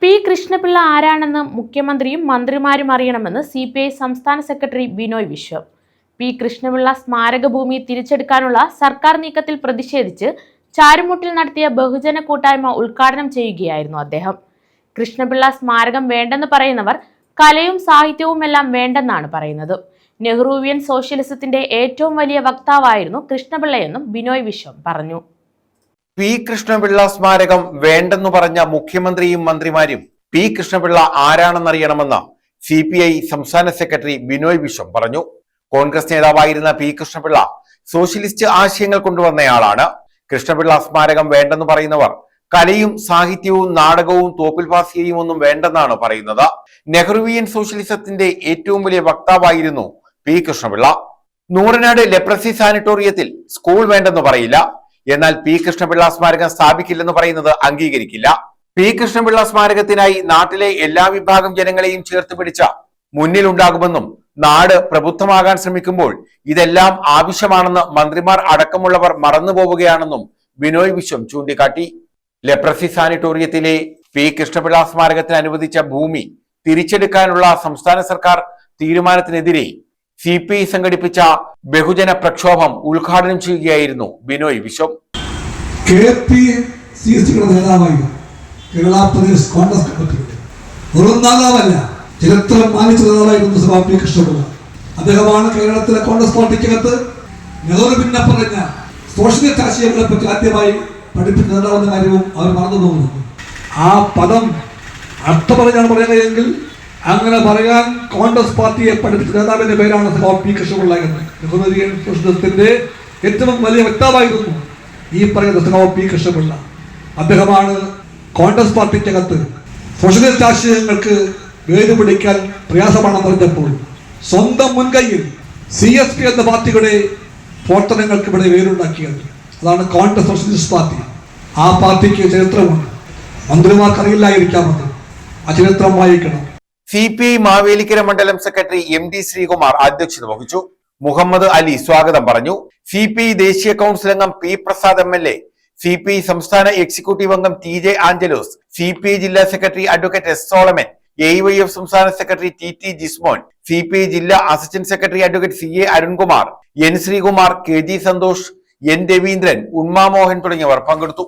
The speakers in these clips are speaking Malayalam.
പി കൃഷ്ണപിള്ള ആരാണെന്ന് മുഖ്യമന്ത്രിയും മന്ത്രിമാരും അറിയണമെന്ന് CPI സംസ്ഥാന സെക്രട്ടറി ബിനോയ് വിശ്വം. പി കൃഷ്ണപിള്ള സ്മാരക ഭൂമി തിരിച്ചെടുക്കാനുള്ള സർക്കാർ നീക്കത്തിൽ പ്രതിഷേധിച്ച് ചാരുമുട്ടിൽ നടത്തിയ ബഹുജന കൂട്ടായ്മ ഉദ്ഘാടനം ചെയ്യുകയായിരുന്നു അദ്ദേഹം. കൃഷ്ണപിള്ള സ്മാരകം വേണ്ടെന്ന് പറയുന്നവർ കലയും സാഹിത്യവുമെല്ലാം വേണ്ടെന്നാണ് പറയുന്നത്. നെഹ്റുവിയൻ സോഷ്യലിസത്തിന്റെ ഏറ്റവും വലിയ വക്താവായിരുന്നു കൃഷ്ണപിള്ളയെന്നും ബിനോയ് വിശ്വം പറഞ്ഞു. പി കൃഷ്ണപിള്ള സ്മാരകം വേണ്ടെന്നു പറഞ്ഞ മുഖ്യമന്ത്രിയും മന്ത്രിമാരും പി കൃഷ്ണപിള്ള ആരാണെന്നറിയണമെന്ന് CPI സംസ്ഥാന സെക്രട്ടറി ബിനോയ് വിശ്വം പറഞ്ഞു. കോൺഗ്രസ് നേതാവായിരുന്ന പി കൃഷ്ണപിള്ള സോഷ്യലിസ്റ്റ് ആശയങ്ങൾ കൊണ്ടുവന്നയാളാണ്. കൃഷ്ണപിള്ള സ്മാരകം വേണ്ടെന്ന് പറയുന്നവർ കലയും സാഹിത്യവും നാടകവും തോപ്പിൽ ഭാസികയും ഒന്നും വേണ്ടെന്നാണ് പറയുന്നത്. നെഹ്റുവിയൻ സോഷ്യലിസത്തിന്റെ ഏറ്റവും വലിയ വക്താവായിരുന്നു പി കൃഷ്ണപിള്ള. നൂറനാട് ലെപ്രസി സാനിറ്റോറിയത്തിൽ സ്കൂൾ വേണ്ടെന്ന് പറയില്ല, എന്നാൽ പി കൃഷ്ണപിള്ള സ്മാരകം സ്ഥാപിക്കില്ലെന്ന് പറയുന്നത് അംഗീകരിക്കില്ല. പി കൃഷ്ണപിള്ള സ്മാരകത്തിനായി നാട്ടിലെ എല്ലാ വിഭാഗം ജനങ്ങളെയും ചേർത്ത് പിടിച്ച മുന്നിലുണ്ടാകുമെന്നും നാട് പ്രബുദ്ധമാകാൻ ശ്രമിക്കുമ്പോൾ ഇതെല്ലാം ആവശ്യമാണെന്ന് മന്ത്രിമാർ അടക്കമുള്ളവർ മറന്നുപോവുകയാണെന്നും ബിനോയ് വിശ്വം ചൂണ്ടിക്കാട്ടി. ലെപ്രസി സാനിറ്റോറിയത്തിലെ പി കൃഷ്ണപിള്ള സ്മാരകത്തിന് അനുവദിച്ച ഭൂമി തിരിച്ചെടുക്കാനുള്ള സംസ്ഥാന സർക്കാർ തീരുമാനത്തിനെതിരെ CPI സംഘടിപ്പിച്ച ബഹുജന പ്രക്ഷോഭം ഉദ്ഘാടനം ചെയ്യുകയായിരുന്നു ബിനോയ് വിശ്വം. കേരള പ്രദേശ് കോൺഗ്രസ് കമ്മിറ്റിയുടെ വെറും നേതാവല്ല, ചരിത്രം മാനിച്ച നേതാവായിരുന്നു സഭാ പി കൃഷ്ണപിള്ള. അദ്ദേഹമാണ് കേരളത്തിലെ കോൺഗ്രസ് പാർട്ടിക്കകത്ത് നെഹ്റു പിന്നെ പറഞ്ഞ സോഷ്യലിസ്റ്റ് ആശയങ്ങളെ പറ്റി ആദ്യമായി പഠിപ്പിച്ച നേതാവെന്ന കാര്യവും അവർ മറന്നു പോകുന്നു. ആ പദം അർത്ഥം പറഞ്ഞാണ് പറയുന്നതെങ്കിൽ അങ്ങനെ പറയാൻ കോൺഗ്രസ് പാർട്ടിയെ പഠിപ്പിച്ച നേതാവിന്റെ പേരാണ് സഭാ പി കൃഷ്ണപിള്ള എന്ന്. നെഹ്റുവിയൻ സോഷ്യലിസത്തിന്റെ ഏറ്റവും വലിയ വക്താവായിരുന്നു ഈ പറയുന്ന സഭാ പി കൃഷ്ണപിള്ള. അദ്ദേഹമാണ് കോൺഗ്രസ് പാർട്ടിക്കകത്ത് സോഷ്യലിസ്റ്റ് ആശയങ്ങൾക്ക് വേരുപിടിക്കാൻ പ്രയാസമാണെന്ന് പറഞ്ഞപ്പോൾ സ്വന്തം മുൻകൈയിൽ CSP എന്ന പാർട്ടിയുടെ പ്രവർത്തനങ്ങൾക്ക് ഇവിടെ വേരുണ്ടാക്കിയത്. അതാണ് കോൺഗ്രസ് സോഷ്യലിസ്റ്റ് പാർട്ടി. ആ പാർട്ടിക്ക് ചരിത്രമുണ്ട്, മന്ത്രിമാർക്ക് അറിയില്ലായിരിക്കാമെന്ന് ആ ചരിത്രം വായിക്കണം. CPI മാവേലിക്കര മണ്ഡലം സെക്രട്ടറി MD ശ്രീകുമാർ അധ്യക്ഷത വഹിച്ചു. മുഹമ്മദ് അലി സ്വാഗതം പറഞ്ഞു. CPI ദേശീയ കൗൺസിൽ അംഗം P പ്രസാദ് MLA, CPI സംസ്ഥാന എക്സിക്യൂട്ടീവ് അംഗം TJ ആഞ്ചലോസ്, CPI ജില്ലാ secretary advocate S Solomon, AYF സംസ്ഥാന സെക്രട്ടറി TT ജിസ്മോൻ, CPI ജില്ലാ assistant secretary advocate CA Arunkumar, N Sreekumar, KG Santhosh, N Raveendran, Unmamohan തുടങ്ങിയവർ പങ്കെടുത്തു.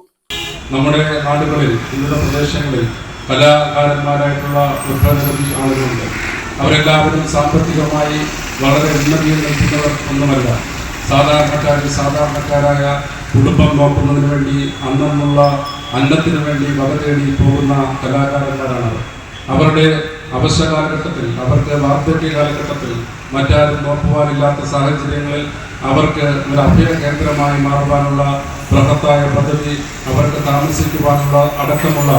നമ്മുടെ നാടുകളിൽ, വിവിധ പ്രദേശങ്ങളിൽ കലാകാരന്മാരായിട്ടുള്ള ഒട്ടനവധി ആളുകളുണ്ട്. അവരെല്ലാവരും സാമ്പത്തികമായി വളരെ ഉന്നതിയിൽ നിൽക്കുന്നവർ ഒന്നുമല്ല. സാധാരണക്കാരായ കുടുംബം നോക്കുന്നതിന് വേണ്ടി അന്നുള്ള അന്നത്തിന് വേണ്ടി വക തേടി പോകുന്ന കലാകാരന്മാരാണ്. അവരുടെ അവശ്യ കാലഘട്ടത്തിൽ, അവർക്ക് വാർദ്ധക്യ കാലഘട്ടത്തിൽ മറ്റാരും നോക്കുവാനില്ലാത്ത സാഹചര്യങ്ങളിൽ അവർക്ക് ഒരു അഭയ കേന്ദ്രമായി മാറുവാനുള്ള ബൃഹത്തായ പദ്ധതി, അവർക്ക് താമസിക്കുവാനുള്ള അടക്കമുള്ള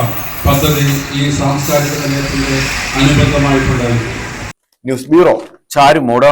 പദ്ധതി ഈ സാംസ്കാരിക നിലയത്തിന്റെ അനുബന്ധമായിട്ടുണ്ടായിരുന്നു. News bureau, Charummood.